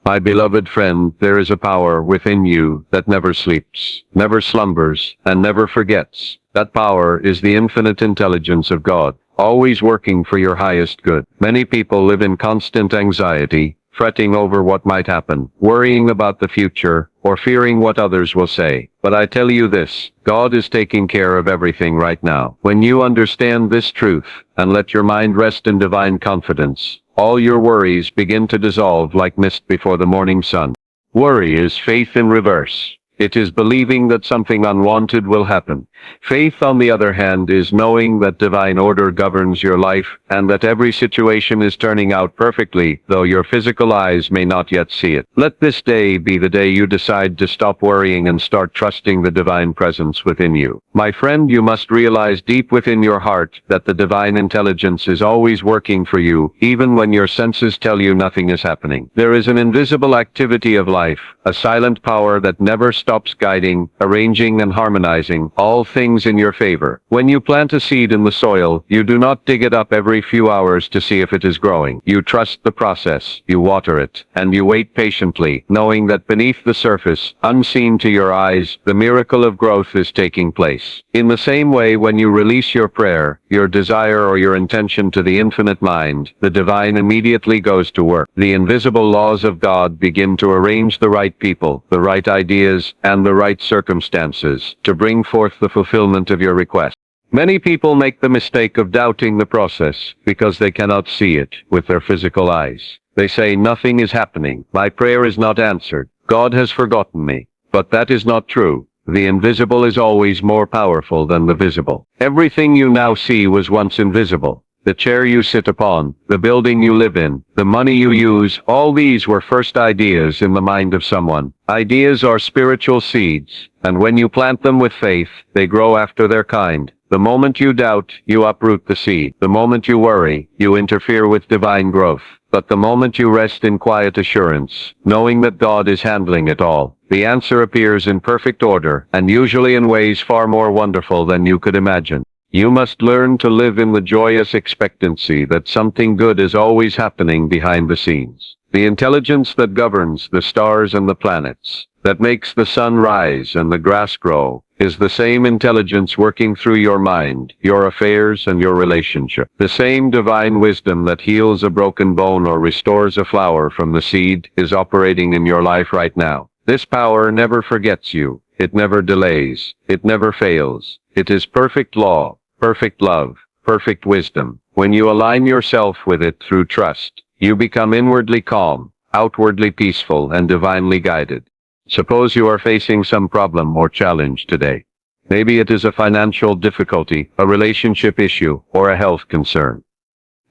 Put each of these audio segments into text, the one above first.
My beloved friend, there is a power within you that never sleeps, never slumbers, and never forgets. That power is the infinite intelligence of God, always working for your highest good. Many people live in constant anxiety, fretting over what might happen, worrying about the future, or fearing what others will say. But I tell you this, God is taking care of everything right now. When you understand this truth, and let your mind rest in divine confidence, all your worries begin to dissolve like mist before the morning sun. Worry is faith in reverse. It is believing that something unwanted will happen. Faith, on the other hand, is knowing that divine order governs your life and that every situation is turning out perfectly, though your physical eyes may not yet see it. Let this day be the day you decide to stop worrying and start trusting the divine presence within you. My friend, you must realize deep within your heart that the divine intelligence is always working for you, even when your senses tell you nothing is happening. There is an invisible activity of life, a silent power that never stops guiding, arranging, and harmonizing all things in your favor. When you plant a seed in the soil, you do not dig it up every few hours to see if it is growing. You trust the process, you water it, and you wait patiently, knowing that beneath the surface, unseen to your eyes, the miracle of growth is taking place. In the same way, when you release your prayer, your desire, or your intention to the infinite mind, the divine immediately goes to work. The invisible laws of God begin to arrange the right people, the right ideas, and the right circumstances to bring forth the fulfillment of your request. Many people make the mistake of doubting the process because they cannot see it with their physical eyes. They say, nothing is happening. My prayer is not answered. God has forgotten me. But that is not true. The invisible is always more powerful than the visible. Everything you now see was once invisible. The chair you sit upon, the building you live in, the money you use, all these were first ideas in the mind of someone. Ideas are spiritual seeds, and when you plant them with faith, they grow after their kind. The moment you doubt, you uproot the seed. The moment you worry, you interfere with divine growth. But the moment you rest in quiet assurance, knowing that God is handling it all, the answer appears in perfect order, and usually in ways far more wonderful than you could imagine. You must learn to live in the joyous expectancy that something good is always happening behind the scenes. The intelligence that governs the stars and the planets, that makes the sun rise and the grass grow, is the same intelligence working through your mind, your affairs, and your relationship. The same divine wisdom that heals a broken bone or restores a flower from the seed is operating in your life right now. This power never forgets you. It never delays. It never fails. It is perfect law, perfect love, perfect wisdom. When you align yourself with it through trust, you become inwardly calm, outwardly peaceful, and divinely guided. Suppose you are facing some problem or challenge today. Maybe it is a financial difficulty, a relationship issue, or a health concern.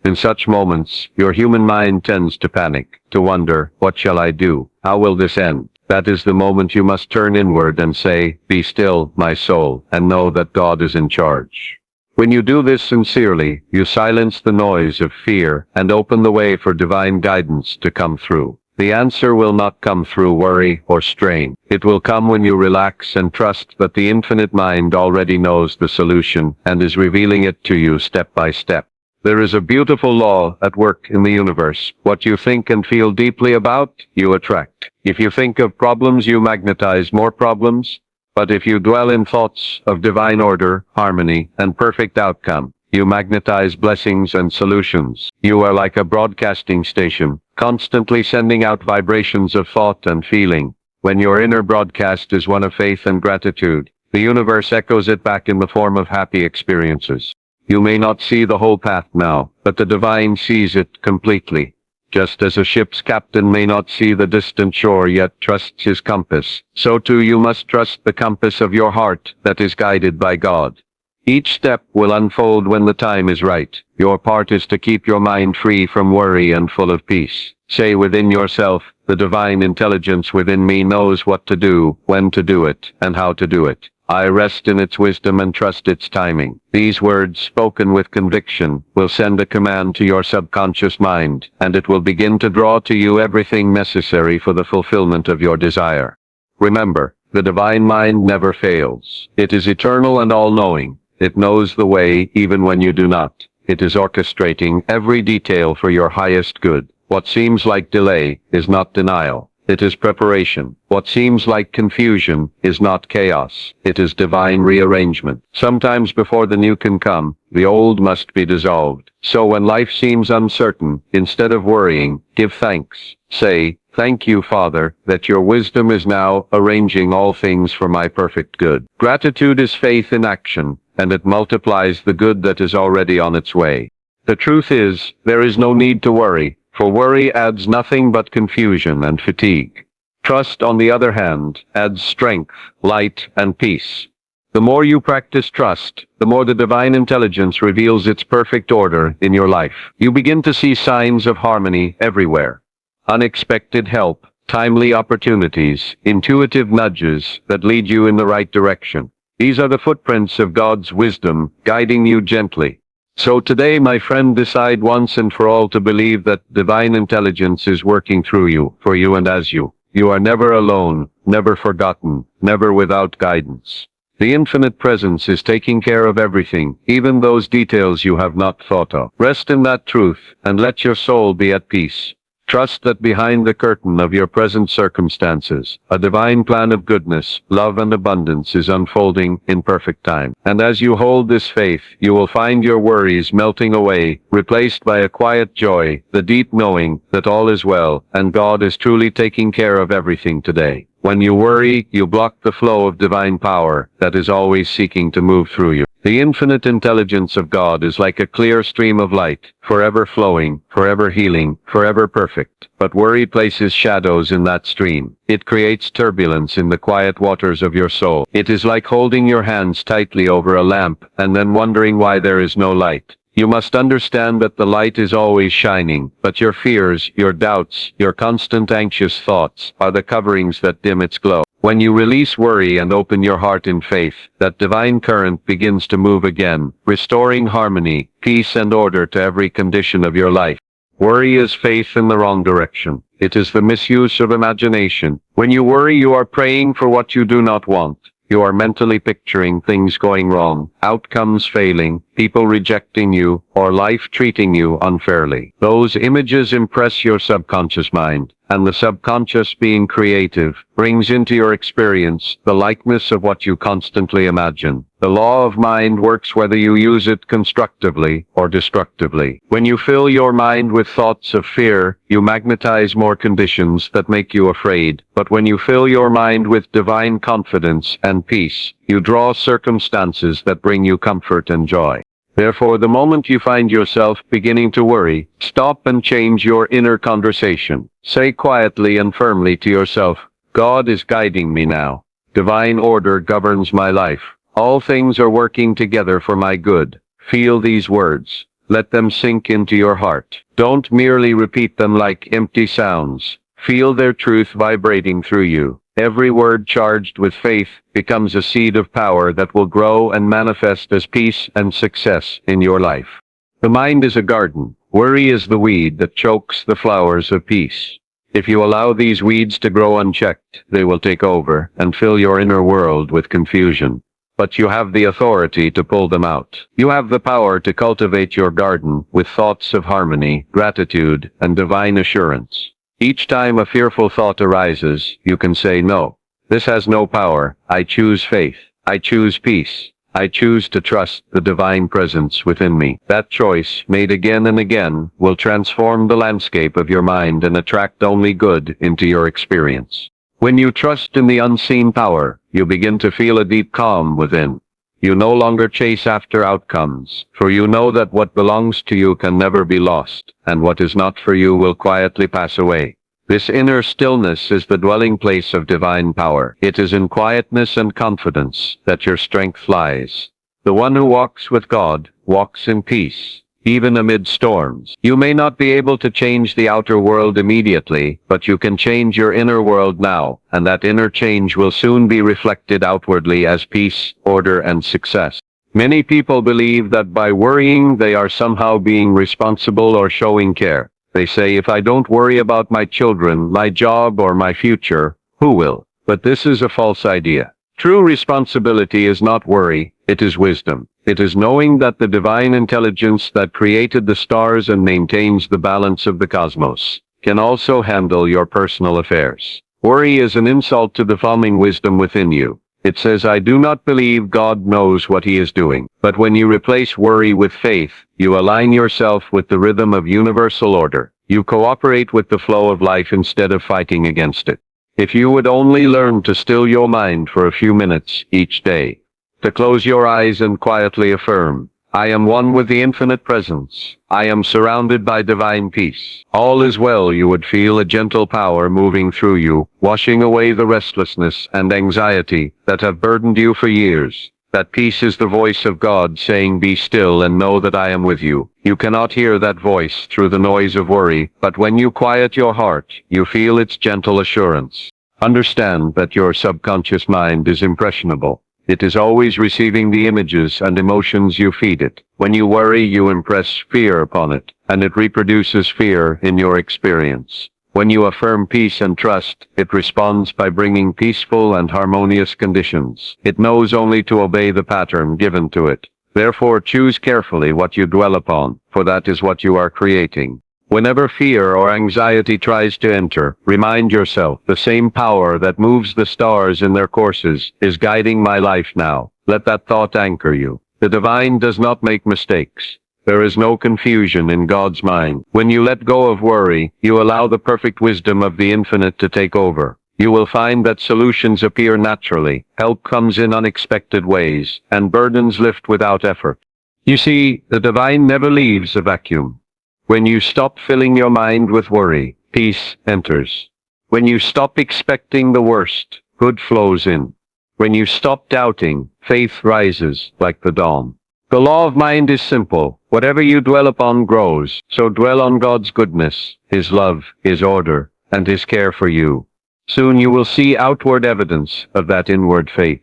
In such moments, your human mind tends to panic, to wonder, what shall I do? How will this end? That is the moment you must turn inward and say, be still, my soul, and know that God is in charge. When you do this sincerely, you silence the noise of fear and open the way for divine guidance to come through. The answer will not come through worry or strain. It will come when you relax and trust that the infinite mind already knows the solution and is revealing it to you step by step. There is a beautiful law at work in the universe. What you think and feel deeply about, you attract. If you think of problems, you magnetize more problems. But if you dwell in thoughts of divine order, harmony, and perfect outcome, you magnetize blessings and solutions. You are like a broadcasting station, constantly sending out vibrations of thought and feeling. When your inner broadcast is one of faith and gratitude, the universe echoes it back in the form of happy experiences. You may not see the whole path now, but the divine sees it completely. Just as a ship's captain may not see the distant shore yet trusts his compass, so too you must trust the compass of your heart that is guided by God. Each step will unfold when the time is right. Your part is to keep your mind free from worry and full of peace. Say within yourself, the divine intelligence within me knows what to do, when to do it, and how to do it. I rest in its wisdom and trust its timing. These words, spoken with conviction, will send a command to your subconscious mind, and it will begin to draw to you everything necessary for the fulfillment of your desire. Remember, the divine mind never fails. It is eternal and all-knowing. It knows the way even when you do not. It is orchestrating every detail for your highest good. What seems like delay is not denial. It is preparation. What seems like confusion is not chaos. It is divine rearrangement. Sometimes before the new can come, the old must be dissolved. So when life seems uncertain, instead of worrying, give thanks. Say, "Thank you, Father, that your wisdom is now arranging all things for my perfect good." Gratitude is faith in action, and it multiplies the good that is already on its way. The truth is, there is no need to worry, for worry adds nothing but confusion and fatigue. Trust, on the other hand, adds strength, light, and peace. The more you practice trust, the more the divine intelligence reveals its perfect order in your life. You begin to see signs of harmony everywhere. Unexpected help, timely opportunities, intuitive nudges that lead you in the right direction. These are the footprints of God's wisdom, guiding you gently. So today, my friend, decide once and for all to believe that divine intelligence is working through you, for you and as you. You are never alone, never forgotten, never without guidance. The infinite presence is taking care of everything, even those details you have not thought of. Rest in that truth, and let your soul be at peace. Trust that behind the curtain of your present circumstances, a divine plan of goodness, love, and abundance is unfolding in perfect time. And as you hold this faith, you will find your worries melting away, replaced by a quiet joy, the deep knowing that all is well, and God is truly taking care of everything today. When you worry, you block the flow of divine power that is always seeking to move through you. The infinite intelligence of God is like a clear stream of light, forever flowing, forever healing, forever perfect. But worry places shadows in that stream. It creates turbulence in the quiet waters of your soul. It is like holding your hands tightly over a lamp and then wondering why there is no light. You must understand that the light is always shining, but your fears, your doubts, your constant anxious thoughts are the coverings that dim its glow. When you release worry and open your heart in faith, that divine current begins to move again, restoring harmony, peace, and order to every condition of your life. Worry is faith in the wrong direction. It is the misuse of imagination. When you worry, you are praying for what you do not want. You are mentally picturing things going wrong, outcomes failing, people rejecting you, or life treating you unfairly. Those images impress your subconscious mind, and the subconscious, being creative, brings into your experience the likeness of what you constantly imagine. The law of mind works whether you use it constructively or destructively. When you fill your mind with thoughts of fear, you magnetize more conditions that make you afraid. But when you fill your mind with divine confidence and peace, you draw circumstances that bring you comfort and joy. Therefore, the moment you find yourself beginning to worry, stop and change your inner conversation. Say quietly and firmly to yourself, "God is guiding me now. Divine order governs my life. All things are working together for my good." Feel these words. Let them sink into your heart. Don't merely repeat them like empty sounds. Feel their truth vibrating through you. Every word charged with faith becomes a seed of power that will grow and manifest as peace and success in your life. The mind is a garden. Worry is the weed that chokes the flowers of peace. If you allow these weeds to grow unchecked, they will take over and fill your inner world with confusion. But you have the authority to pull them out. You have the power to cultivate your garden with thoughts of harmony, gratitude, and divine assurance. Each time a fearful thought arises, you can say, "No, this has no power. I choose faith. I choose peace. I choose to trust the divine presence within me." That choice, made again and again, will transform the landscape of your mind and attract only good into your experience. When you trust in the unseen power, you begin to feel a deep calm within. You no longer chase after outcomes, for you know that what belongs to you can never be lost, and what is not for you will quietly pass away. This inner stillness is the dwelling place of divine power. It is in quietness and confidence that your strength lies. The one who walks with God walks in peace, even amid storms. You may not be able to change the outer world immediately, but you can change your inner world now, and that inner change will soon be reflected outwardly as peace, order, and success. Many people believe that by worrying they are somehow being responsible or showing care. They say, "If I don't worry about my children, my job, or my future, who will?" But this is a false idea. True responsibility is not worry, it is wisdom. It is knowing that the divine intelligence that created the stars and maintains the balance of the cosmos can also handle your personal affairs. Worry is an insult to the calming wisdom within you. It says, I do not believe God knows what he is doing. But when you replace worry with faith, you align yourself with the rhythm of universal order. You cooperate with the flow of life instead of fighting against it. If you would only learn to still your mind for a few minutes each day, to close your eyes and quietly affirm, I am one with the infinite presence. I am surrounded by divine peace. All is well. You would feel a gentle power moving through you, washing away the restlessness and anxiety that have burdened you for years. That peace is the voice of God saying, be still and know that I am with you. You cannot hear that voice through the noise of worry, but when you quiet your heart, you feel its gentle assurance. Understand that your subconscious mind is impressionable. It is always receiving the images and emotions you feed it. When you worry, you impress fear upon it, and it reproduces fear in your experience. When you affirm peace and trust, it responds by bringing peaceful and harmonious conditions. It knows only to obey the pattern given to it. Therefore, choose carefully what you dwell upon, for that is what you are creating. Whenever fear or anxiety tries to enter, remind yourself, the same power that moves the stars in their courses is guiding my life now. Let that thought anchor you. The divine does not make mistakes. There is no confusion in God's mind. When you let go of worry, you allow the perfect wisdom of the infinite to take over. You will find that solutions appear naturally, help comes in unexpected ways, and burdens lift without effort. You see, the divine never leaves a vacuum. When you stop filling your mind with worry, peace enters. When you stop expecting the worst, good flows in. When you stop doubting, faith rises like the dawn. The law of mind is simple. Whatever you dwell upon grows. So dwell on God's goodness, his love, his order, and his care for you. Soon you will see outward evidence of that inward faith.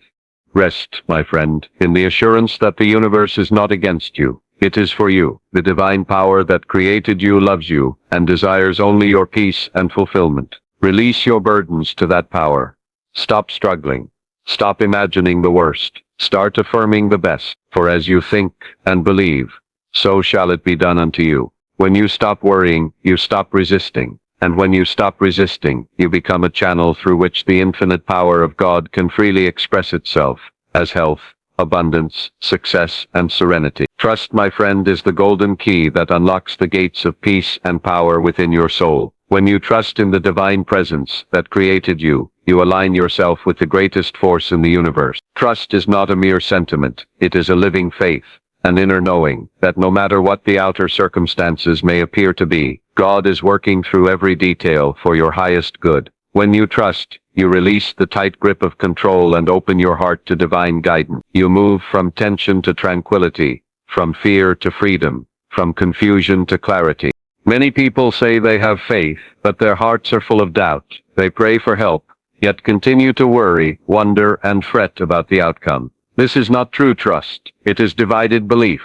Rest, my friend, in the assurance that the universe is not against you. It is for you. The divine power that created you loves you and desires only your peace and fulfillment. Release your burdens to that power. Stop struggling. Stop imagining the worst. Start affirming the best. For as you think and believe, so shall it be done unto you. When you stop worrying, you stop resisting. And when you stop resisting, you become a channel through which the infinite power of God can freely express itself as health, abundance, success, and serenity. Trust, my friend, is the golden key that unlocks the gates of peace and power within your soul. When you trust in the divine presence that created you, you align yourself with the greatest force in the universe. Trust is not a mere sentiment. It is a living faith, an inner knowing that no matter what the outer circumstances may appear to be, God is working through every detail for your highest good. When you trust, you release the tight grip of control and open your heart to divine guidance. You move from tension to tranquility, from fear to freedom, from confusion to clarity. Many people say they have faith, but their hearts are full of doubt. They pray for help, yet continue to worry, wonder, and fret about the outcome. This is not true trust. It is divided belief.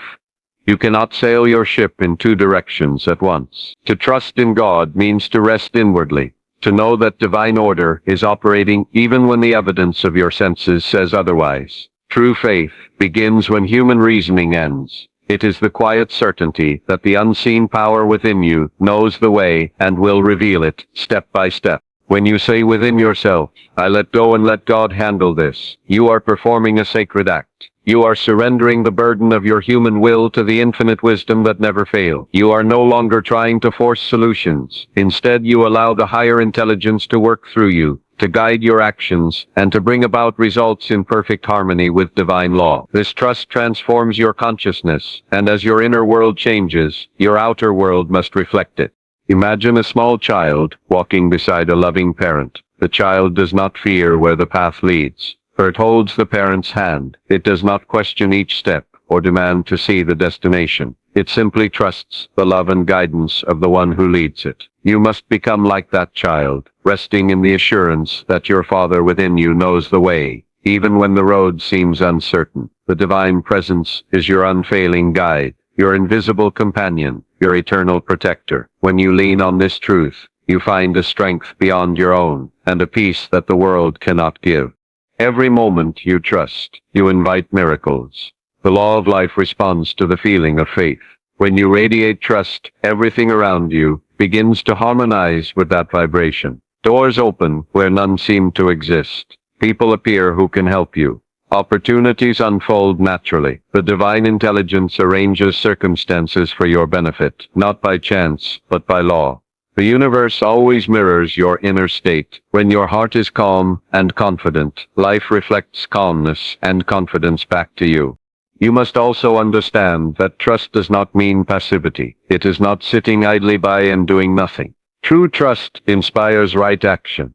You cannot sail your ship in two directions at once. To trust in God means to rest inwardly, to know that divine order is operating even when the evidence of your senses says otherwise. True faith begins when human reasoning ends. It is the quiet certainty that the unseen power within you knows the way and will reveal it step by step. When you say within yourself, I let go and let God handle this, you are performing a sacred act. You are surrendering the burden of your human will to the infinite wisdom that never fails. You are no longer trying to force solutions. Instead, you allow the higher intelligence to work through you, to guide your actions, and to bring about results in perfect harmony with divine law. This trust transforms your consciousness, and as your inner world changes, your outer world must reflect it. Imagine a small child walking beside a loving parent. The child does not fear where the path leads, for it holds the parent's hand. It does not question each step or demand to see the destination. It simply trusts the love and guidance of the one who leads it. You must become like that child, resting in the assurance that your Father within you knows the way, even when the road seems uncertain. The divine presence is your unfailing guide, your invisible companion, your eternal protector. When you lean on this truth, you find a strength beyond your own, and a peace that the world cannot give. Every moment you trust, you invite miracles. The law of life responds to the feeling of faith. When you radiate trust, everything around you begins to harmonize with that vibration. Doors open where none seem to exist. People appear who can help you. Opportunities unfold naturally. The divine intelligence arranges circumstances for your benefit, not by chance, but by law. The universe always mirrors your inner state. When your heart is calm and confident, life reflects calmness and confidence back to you. You must also understand that trust does not mean passivity. It is not sitting idly by and doing nothing. True trust inspires right action.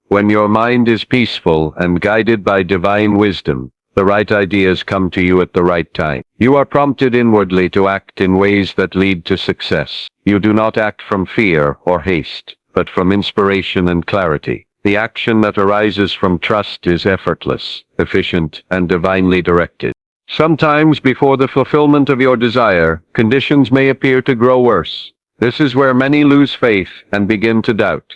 When your mind is peaceful and guided by divine wisdom, the right ideas come to you at the right time. You are prompted inwardly to act in ways that lead to success. You do not act from fear or haste, but from inspiration and clarity. The action that arises from trust is effortless, efficient, and divinely directed. Sometimes before the fulfillment of your desire, conditions may appear to grow worse. This is where many lose faith and begin to doubt.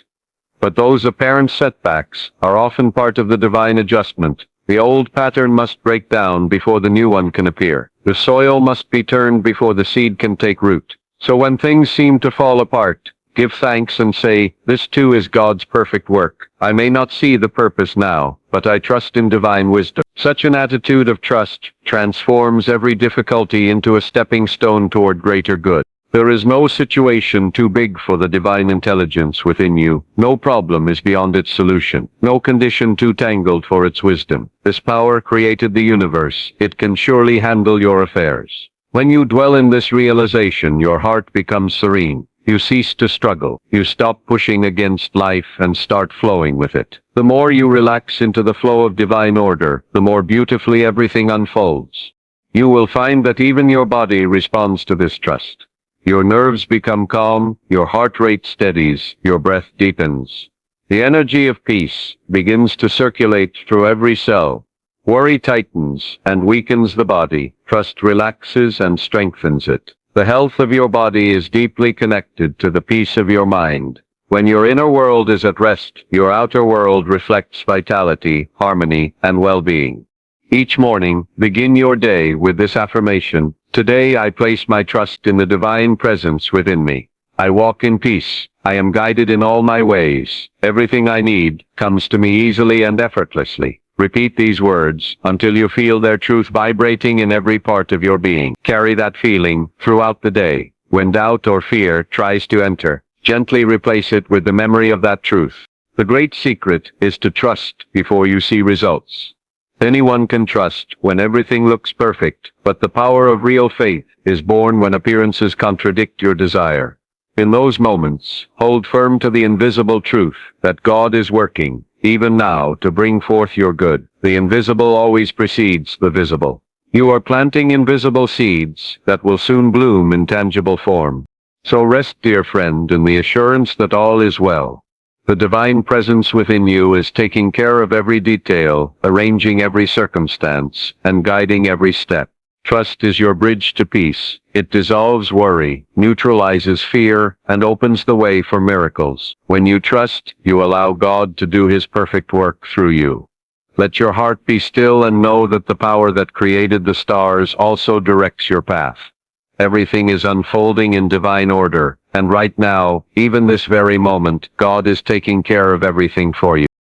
But those apparent setbacks are often part of the divine adjustment. The old pattern must break down before the new one can appear. The soil must be turned before the seed can take root. So when things seem to fall apart, give thanks and say, "This too is God's perfect work. I may not see the purpose now, but I trust in divine wisdom." Such an attitude of trust transforms every difficulty into a stepping stone toward greater good. There is no situation too big for the divine intelligence within you. No problem is beyond its solution. No condition too tangled for its wisdom. This power created the universe. It can surely handle your affairs. When you dwell in this realization, your heart becomes serene. You cease to struggle. You stop pushing against life and start flowing with it. The more you relax into the flow of divine order, the more beautifully everything unfolds. You will find that even your body responds to this trust. Your nerves become calm, your heart rate steadies, your breath deepens. The energy of peace begins to circulate through every cell. Worry tightens and weakens the body. Trust relaxes and strengthens it. The health of your body is deeply connected to the peace of your mind. When your inner world is at rest, your outer world reflects vitality, harmony, and well-being. Each morning, begin your day with this affirmation: "Today I place my trust in the divine presence within me. I walk in peace. I am guided in all my ways. Everything I need comes to me easily and effortlessly." Repeat these words until you feel their truth vibrating in every part of your being. Carry that feeling throughout the day. When doubt or fear tries to enter, gently replace it with the memory of that truth. The great secret is to trust before you see results. Anyone can trust when everything looks perfect, but the power of real faith is born when appearances contradict your desire. In those moments, hold firm to the invisible truth that God is working, even now, to bring forth your good. The invisible always precedes the visible. You are planting invisible seeds that will soon bloom in tangible form. So rest, dear friend, in the assurance that all is well. The divine presence within you is taking care of every detail, arranging every circumstance, and guiding every step. Trust is your bridge to peace. It dissolves worry, neutralizes fear, and opens the way for miracles. When you trust, you allow God to do His perfect work through you. Let your heart be still and know that the power that created the stars also directs your path. Everything is unfolding in divine order, and right now, even this very moment, God is taking care of everything for you.